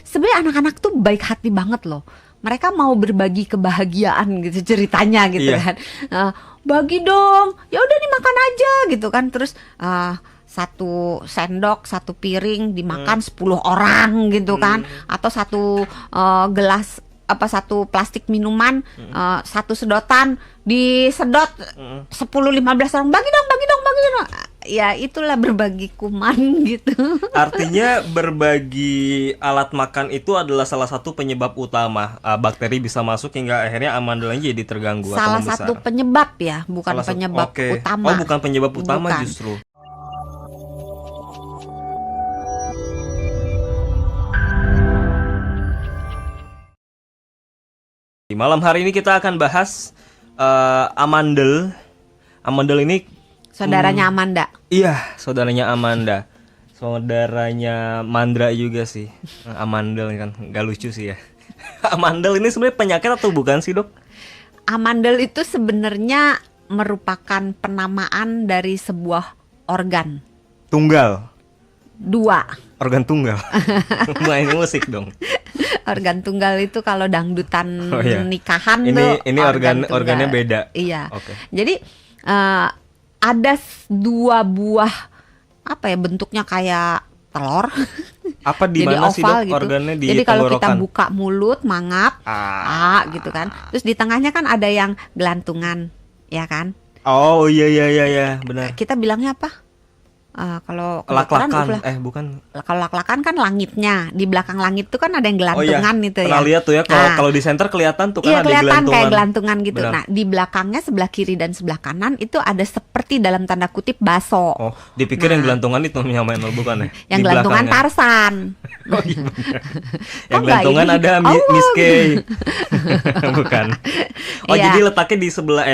sebenarnya anak-anak tuh baik hati banget loh. Mereka mau berbagi kebahagiaan gitu ceritanya gitu Iya. kan. Bagi dong, ya udah dimakan aja gitu kan. Terus satu sendok, satu piring dimakan 10 orang gitu kan. Atau satu gelas satu plastik minuman, satu sedotan disedot 10-15 orang, bagi dong. Ya itulah berbagi kuman gitu. Artinya berbagi alat makan itu adalah salah satu penyebab utama bakteri bisa masuk hingga akhirnya amandelnya jadi terganggu atau Salah membesar. satu penyebab ya, bukan Salah satu- penyebab oke. utama. Oh, bukan penyebab utama Bukan. justru. Di malam hari ini kita akan bahas amandel. Amandel ini Saudaranya Amanda. iya, saudaranya Amanda. Saudaranya Mandra juga sih. Amandel kan nggak lucu sih ya. Amandel ini sebenarnya penyakit atau bukan sih, Dok? Amandel itu sebenarnya merupakan penamaan dari sebuah organ. Tunggal. 2. Organ tunggal. Main musik dong. Organ tunggal itu kalau dangdutan Oh, iya. nikahan Ini tuh organ tunggal. organnya beda. Iya. Oke. Jadi ada 2 buah bentuknya kayak telur. Apa di Jadi mana sih, oval Dok? gitu. Organnya di Jadi kalau kita tenggorokan? buka mulut, mangap, gitu kan. Terus di tengahnya kan ada yang gelantungan, ya kan? Oh iya, benar. Kita bilangnya apa? Kalau kedokteran Lak-lakan. Bukan. kalau lak-lakan kan langitnya, di belakang langit tuh kan ada yang gelantungan itu ya. Pernah lihat tuh ya kalau Nah, kalau di center kelihatan tuh iya kan ada kelihatan gelantungan. kayak gelantungan gitu. Benar. Nah di belakangnya sebelah kiri dan sebelah kanan itu ada seperti dalam tanda kutip baso. Oh, dipikir yang gelantungan itu nyamain lo bukan ya? Yang Di gelantungan belakangnya. Tarzan. Oh iya benar. Yang Kok nggak gelantungan ini? ada Oh, Miss Kay. Bukan. Oh, Iya. jadi letaknya di sebelah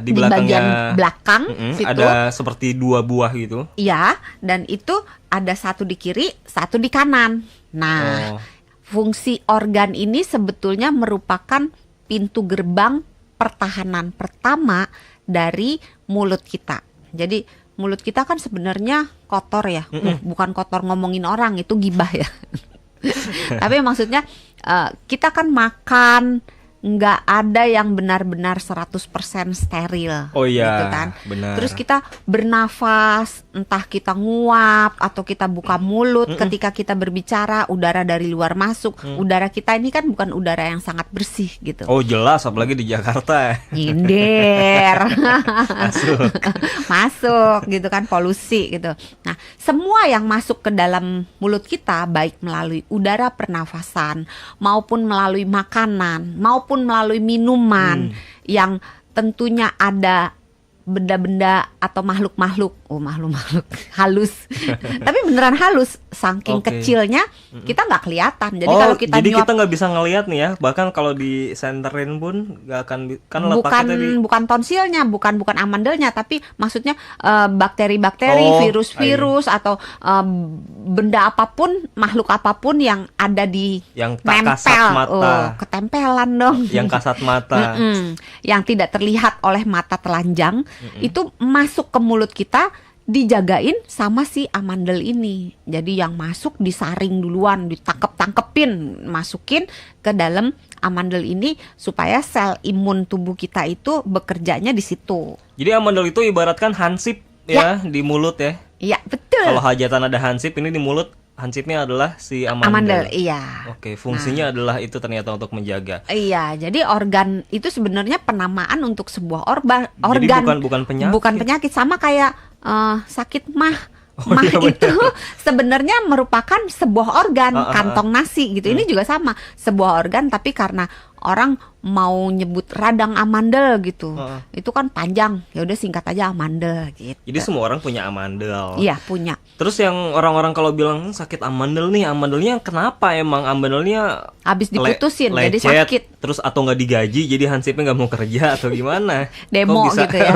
di Di belakangnya. bagian belakang situ. Ada seperti 2 buah gitu. Iya, dan itu ada satu di kiri, satu di kanan. Nah, Oh. fungsi organ ini sebetulnya merupakan pintu gerbang pertahanan pertama dari mulut kita. Jadi mulut kita kan sebenarnya kotor ya, bukan kotor ngomongin orang, itu gibah ya. Tapi maksudnya kita kan makan, nggak ada yang benar-benar 100% steril. Oh iya, gitu kan. benar. Terus kita bernafas, entah kita nguap atau kita buka mulut ketika kita berbicara, udara dari luar masuk. Udara kita ini kan bukan udara yang sangat bersih gitu. Oh jelas, apalagi di Jakarta. Nyindir. Masuk gitu kan, polusi gitu. Nah, semua yang masuk ke dalam mulut kita, baik melalui udara pernafasan maupun melalui makanan maupun melalui minuman yang tentunya ada benda-benda atau makhluk-makhluk halus. Tapi beneran halus, saking Oke. kecilnya kita nggak kelihatan. Jadi Oh, kalau kita jadi nyuap, kita nggak bisa ngelihat nih ya. Bahkan kalau disenterin pun nggak akan kan letaknya tadi. bukan tonsilnya, bukan amandelnya, tapi maksudnya bakteri-bakteri, Oh, virus-virus atau benda apapun, makhluk apapun yang ada di Yang tak kasat mata. ketempelan dong. Yang kasat mata. Yang tidak terlihat oleh mata telanjang itu masuk ke mulut kita, dijagain sama si amandel ini. Jadi yang masuk disaring duluan, ditangkepin, masukin ke dalam amandel ini supaya sel imun tubuh kita itu bekerjanya di situ. Jadi amandel itu ibaratkan hansip ya di mulut ya. Iya, betul. Kalau hajatan ada hansip, ini di mulut hansipnya adalah si amandel. Amandel, iya. Oke, fungsinya adalah itu ternyata untuk menjaga. Iya, jadi organ itu sebenarnya penamaan untuk sebuah organ. Jadi bukan penyakit. Bukan penyakit, sama kayak sakit mah. Oh, Mah iya, itu sebenarnya merupakan sebuah organ, kantong nasi gitu. Ini juga sama, sebuah organ, tapi karena orang mau nyebut radang amandel gitu, itu kan panjang. Ya udah singkat aja amandel gitu. Jadi semua orang punya amandel. Iya, punya. Terus yang orang-orang kalau bilang sakit amandel nih, amandelnya kenapa emang amandelnya Habis diputusin jadi lecet, sakit. terus atau nggak digaji jadi hansipnya nggak mau kerja atau gimana? Demo Kok bisa, gitu ya.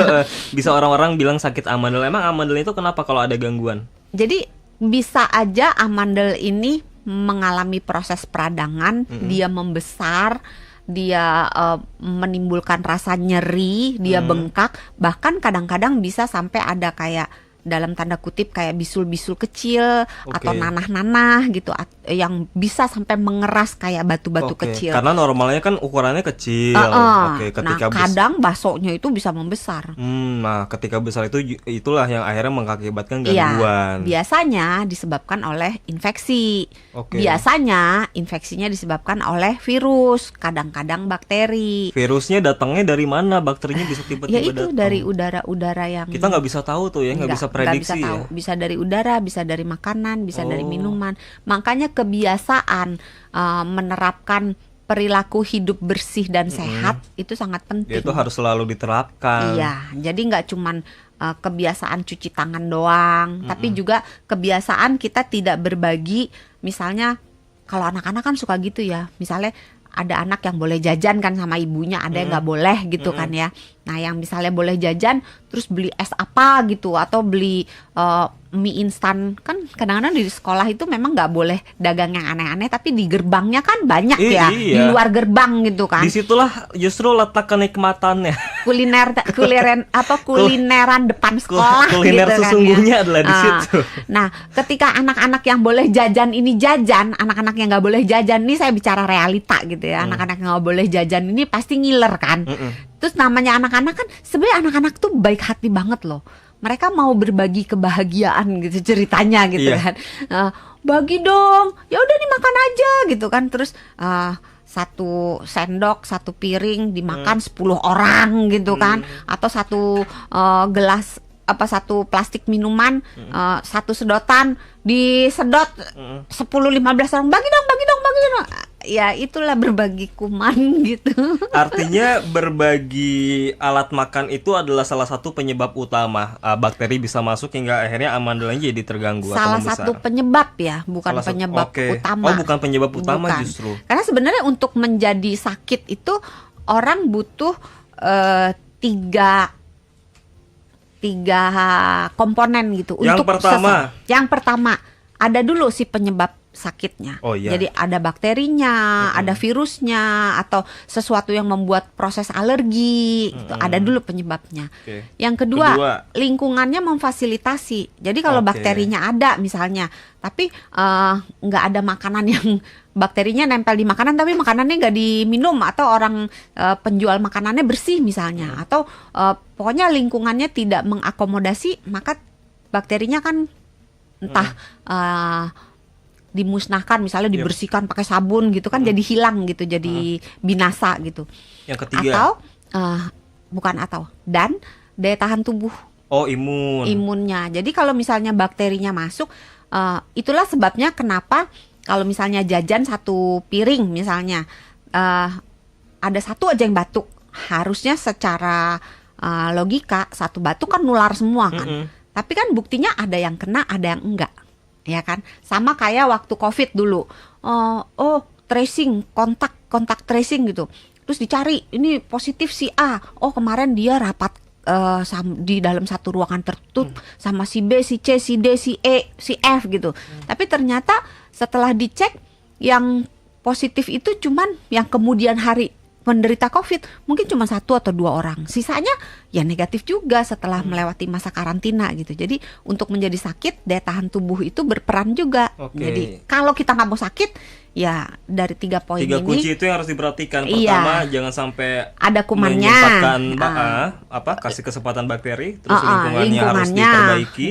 bisa orang-orang bilang sakit amandel. Emang amandel itu kenapa kalau ada gangguan? Jadi bisa aja amandel ini mengalami proses peradangan, dia membesar, dia menimbulkan rasa nyeri, dia bengkak, bahkan kadang-kadang bisa sampai ada kayak dalam tanda kutip kayak bisul-bisul kecil atau nanah-nanah gitu, yang bisa sampai mengeras kayak batu-batu Oke, kecil. karena normalnya kan ukurannya kecil. Oke, Nah, ketika kadang baksonya itu bisa membesar. nah, ketika besar itulah yang akhirnya mengakibatkan Iya, gangguan. biasanya disebabkan oleh infeksi. Oke. Biasanya infeksinya disebabkan oleh virus, kadang-kadang bakteri. Virusnya datangnya dari mana? Bakterinya bisa Ya tiba-tiba itu datang. dari udara-udara yang Kita nggak bisa tahu tuh ya, nggak bisa prediksi bisa ya. tahu. Bisa dari udara, bisa dari makanan, bisa dari Oh. minuman. Makanya kebiasaan menerapkan perilaku hidup bersih dan sehat itu sangat penting. Itu harus selalu diterapkan. Iya, jadi nggak cuman kebiasaan cuci tangan doang, tapi juga kebiasaan kita tidak berbagi. Misalnya kalau anak-anak kan suka gitu ya, misalnya ada anak yang boleh jajan kan sama ibunya, ada yang nggak boleh gitu kan ya. Nah, yang misalnya boleh jajan terus beli es apa gitu atau beli mie instan, kan kadang-kadang di sekolah itu memang nggak boleh dagang yang aneh-aneh, tapi di gerbangnya kan banyak ya, di Iya. luar gerbang gitu kan. Disitulah justru letak kenikmatannya. Kulineran depan sekolah Kuliner gitu sesungguhnya kan ya. adalah di situ. Nah, ketika anak-anak yang boleh jajan ini jajan, anak-anak yang nggak boleh jajan ini, saya bicara realita gitu ya. Anak-anak yang nggak boleh jajan ini pasti ngiler kan. Terus namanya anak-anak kan, sebenarnya anak-anak tuh baik hati banget loh. Mereka mau berbagi kebahagiaan gitu ceritanya gitu Iya. kan. Bagi dong, ya udah dimakan aja gitu kan. Terus satu sendok, satu piring dimakan 10 orang gitu kan. Atau satu gelas satu plastik minuman, satu sedotan disedot 10-15 orang, bagi dong. Ya itulah berbagi kuman gitu. Artinya berbagi alat makan itu adalah salah satu penyebab utama bakteri bisa masuk hingga akhirnya amandelnya jadi terganggu atau Salah membesar. satu penyebab ya, bukan Salah satu- penyebab oke. utama. Oh, bukan penyebab utama Bukan. justru. Karena sebenarnya untuk menjadi sakit itu orang butuh tiga komponen gitu. Yang untuk pertama? Yang pertama ada dulu si penyebab sakitnya. Oh, iya. Jadi ada bakterinya, ada virusnya, atau sesuatu yang membuat proses alergi. Gitu. Ada dulu penyebabnya. Oke. Yang kedua, Kedua. lingkungannya memfasilitasi. Jadi kalau Oke. bakterinya ada misalnya, tapi nggak ada makanan yang bakterinya nempel di makanan, tapi makanannya nggak diminum, atau orang penjual makanannya bersih misalnya, atau pokoknya lingkungannya tidak mengakomodasi, maka bakterinya kan entah dimusnahkan, misalnya dibersihkan pakai sabun gitu kan, jadi hilang gitu, jadi binasa gitu. Yang ketiga. Atau dan daya tahan tubuh, Oh, imun. imunnya. Jadi kalau misalnya bakterinya masuk, itulah sebabnya kenapa kalau misalnya jajan satu piring misalnya, ada satu aja yang batuk, harusnya secara logika satu batuk kan nular semua kan. Tapi kan buktinya ada yang kena, ada yang enggak. Ya kan, sama kayak waktu COVID dulu. Tracing, kontak tracing gitu. Terus dicari, ini positif si A. Oh, kemarin dia rapat di dalam satu ruangan tertutup sama si B, si C, si D, si E, si F gitu. Tapi ternyata setelah dicek, yang positif itu cuman yang kemudian hari penderita COVID mungkin cuma 1 atau 2 orang. Sisanya ya negatif juga setelah melewati masa karantina gitu. Jadi untuk menjadi sakit, daya tahan tubuh itu berperan juga. Oke. Jadi kalau kita nggak mau sakit, ya dari 3 poin Tiga ini kunci itu yang harus diperhatikan. Iya. Pertama, jangan sampai ada kumannya. menyempatkan kasih kesempatan bakteri, terus lingkungannya harus diperbaiki,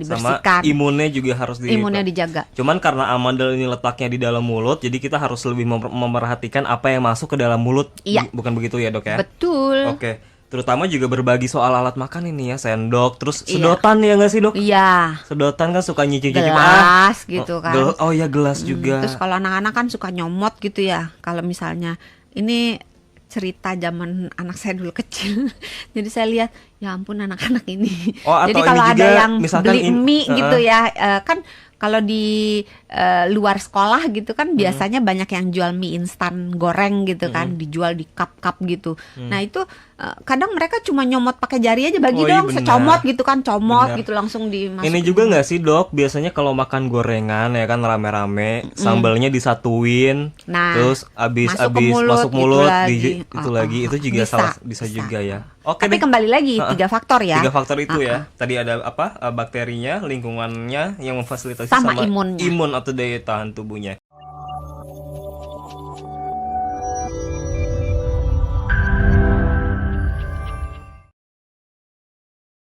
dibersihkan. sama imunnya juga harus Imunnya dijaga. Cuman karena amandel ini letaknya di dalam mulut, jadi kita harus lebih memerhatikan apa yang masuk ke dalam mulut. Iya. Bukan begitu ya, Dok ya? Betul. Oke. Terutama juga berbagi soal alat makan ini ya, sendok, terus Iya. sedotan ya nggak sih, Dok? Iya. Sedotan kan suka nyicip-nyicip. Gelas gitu kan. Oh ya, gelas juga. Terus kalau anak-anak kan suka nyomot gitu ya. Kalau misalnya ini cerita zaman anak saya dulu kecil. Jadi saya lihat, ya ampun anak-anak ini. Oh, atau jadi kalau ini ada juga, yang misalkan beli mie gitu ya, kan kalau di luar sekolah gitu kan biasanya banyak yang jual mie instan goreng gitu kan, dijual di cup-cup gitu. Nah itu kadang mereka cuma nyomot pakai jari aja, bagi Oh, iya, dong benar. secomot gitu kan, comot Benar. gitu langsung dimasukin. Ini juga nggak sih, Dok? Biasanya kalau makan gorengan ya kan rame-rame, sambalnya disatuin, Nah, terus masuk ke masuk mulut, mulut, itu lagi. itu lagi, itu juga Bisa, bisa bisa. juga ya. Oke Tapi deh. kembali lagi, tiga faktor ya. Tiga faktor itu ya. Tadi ada apa? Bakterinya, lingkungannya yang memfasilitasi Sama imunnya. imun atau daya tahan tubuhnya.